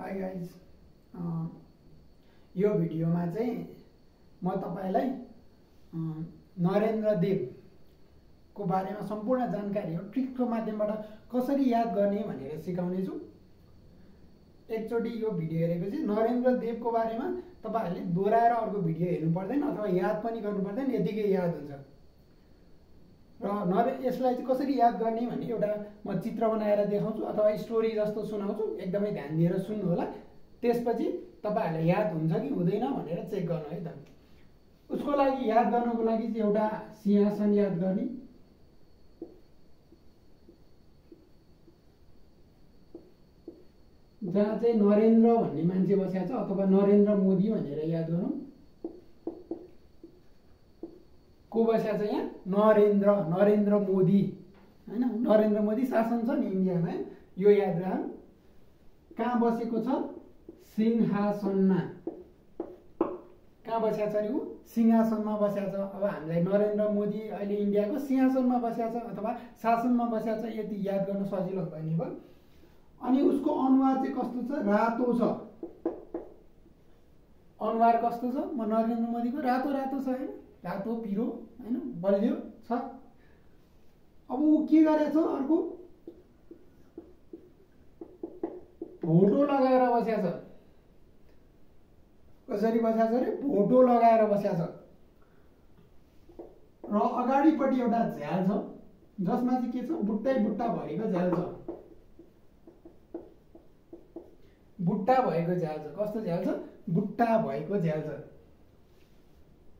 Hi guys, यो भिडियोमा चाहिँ म तपाईलाई नरेन्द्र देवको बारेमा सम्पूर्ण जानकारी ट्रिकको माध्यमबाट कसरी याद गर्ने भनेर सिकाउने छु। एकचोटि यो भिडियो हेरेपछि नरेन्द्र देवको बारेमा तपाईहरुले दोहोऱ्याएर अर्को भिडियो हेर्नु पर्दैन अथवा याद पनि गर्नु पर्दैन, यतिकै याद हुन्छ। र यसलाई चाहिँ कसरी याद गर्ने भन्ने एउटा म चित्र बनाएर देखाउँछु अथवा स्टोरी जस्तो सुनाउँछु। एकदमै ध्यान दिएर सुन्नु होला। त्यसपछि तपाईहरुलाई याद हुन्छ कि हुँदैन भनेर चेक गर्नु है त। उसको लागि याद गर्नको लागि चाहिँ एउटा सिंहासन याद गर्ने, जहाँ चाहिँ नरेन्द्र भन्ने मान्छे बसेको छ अथवा नरेन्द्र मोदी भनेर याद गरौँ। को बसेको छ यहाँ? नरेन्द्र मोदी हैन, नरेन्द्र मोदी शासन छ नि इन्डियामा, यो याद राख। कहाँ बसेको छ? सिंहासनमा। कहाँ बसेको छ रे? सिंहासनमा बसेको छ। अब हामीलाई नरेन्द्र मोदी अहिले इन्डियाको सिंहासनमा बसेको छ अथवा शासनमा बसेको छ, यति याद गर्न सजिलो भयो नि भयो। अनि उसको अनुहार चाहिँ कस्तो छ? रातो छ। अनुहार कस्तो छ? म नरेन्द्र मोदीको रातो रातो छ हैन, रातो पिरो हैन, बलियो छ। अब ऊ के गरेछ? अर्को भोटो लगाएर बसेको छ। कसरी बसेको छ रे? भोटो लगाएर बसेको छ। र अगाडिपट्टि एउटा झ्याल छ जसमा चाहिँ के छ? बुट्टै बुट्टा भरेको झ्याल छ। बुट्टा भएको झ्याल छ। कस्तो झ्याल छ? बुट्टा भएको झ्याल छ।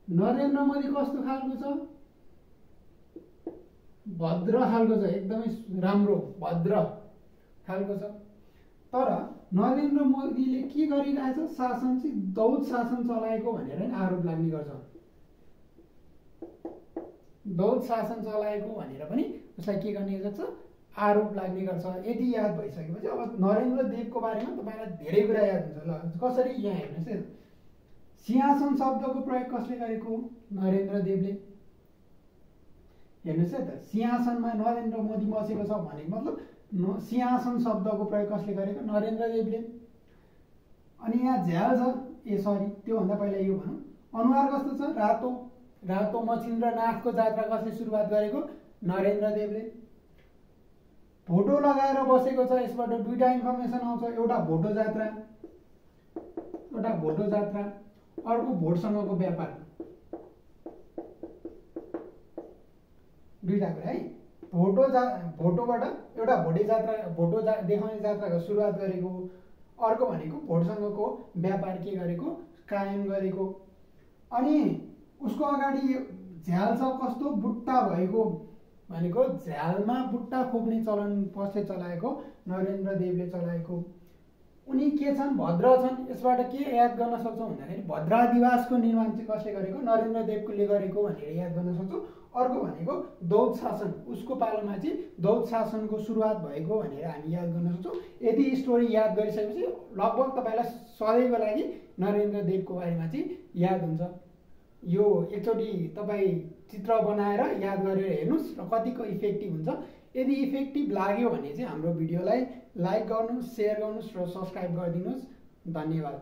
नरेन्द्र मोदी कस्तो खालको छ? भद्र खालको छ, एकदमै राम्रो भद्र खालको छ। तर नरेन्द्र मोदीले के गरिरहेछ? शासन चाहिँ दौड शासन चलाएको भनेर आरोप लाग्ने गर्छ। दौड शासन चलाएको भनेर पनि उसलाई के गर्ने गर्छ? आरोप लाग्ने गर्छ। यदि याद भइसकेपछि अब नरेन्द्र देवको बारेमा तपाईलाई धेरै कुरा याद हुन्छ। ल कसरी? यहाँ हेर्नुहोस् है, सिंहासन शब्दको प्रयोग कसले गरेको? नरेन्द्र देवले। हेर्नुहोस् है त, सिंहासनमा नरेन्द्र मोदी बसेको छ भनेको मतलब सिंहासन शब्दको प्रयोग कसले गरेको? नरेन्द्र देवले। अनि यहाँ झ्याल छ, ए सरी त्योभन्दा पहिला यो भनौँ, अनुहार कस्तो छ? रातो। रातो मछिन्द्रनाथको जात्रा कसले सुरुवात गरेको? नरेन्द्र देवले। भोटो लगाएर बसेको छ। यसबाट दुईटा इन्फर्मेसन आउँछ, एउटा भोटो जात्रा, अर्को भोटसँगको व्यापार। दुईटा कुरा है। भोटोबाट एउटा भोटो देखाउने जात्राको सुरुवात गरेको, अर्को भनेको भोटसँगको व्यापार के गरेको? कायम गरेको। अनि उसको अगाडि झ्याल छ, कस्तो? बुट्टा भएको भनेको झ्यालमा बुट्टा खोप्ने चलन कसले चलाएको? नरेन्द्र देवले चलाएको। उनी के छन्? भद्र छन्। यसबाट के याद गर्न सक्छौँ भन्दाखेरि भद्रादिवासको निर्माण चाहिँ कसले गरेको? नरेन्द्र देवले गरेको भनेर याद गर्न सक्छौँ। अर्को भनेको दौड शासन, उसको पालोमा चाहिँ दौड शासनको सुरुवात भएको भनेर हामी याद गर्न सक्छौँ। यदि स्टोरी याद गरिसकेपछि लगभग तपाईँलाई सधैँको लागि नरेन्द्र देवको बारेमा चाहिँ याद हुन्छ। यो एकचोटि तपाईँ चित्र बनाएर याद गरेर हेर्नुहोस् र कतिको इफेक्टिभ हुन्छ। यदि इफेक्टिभ लाग्यो भने चाहिँ हाम्रो भिडियोलाई लाइक गर्नुहोस्, सेयर गर्नुहोस् र सब्सक्राइब गरिदिनुहोस्। धन्यवाद।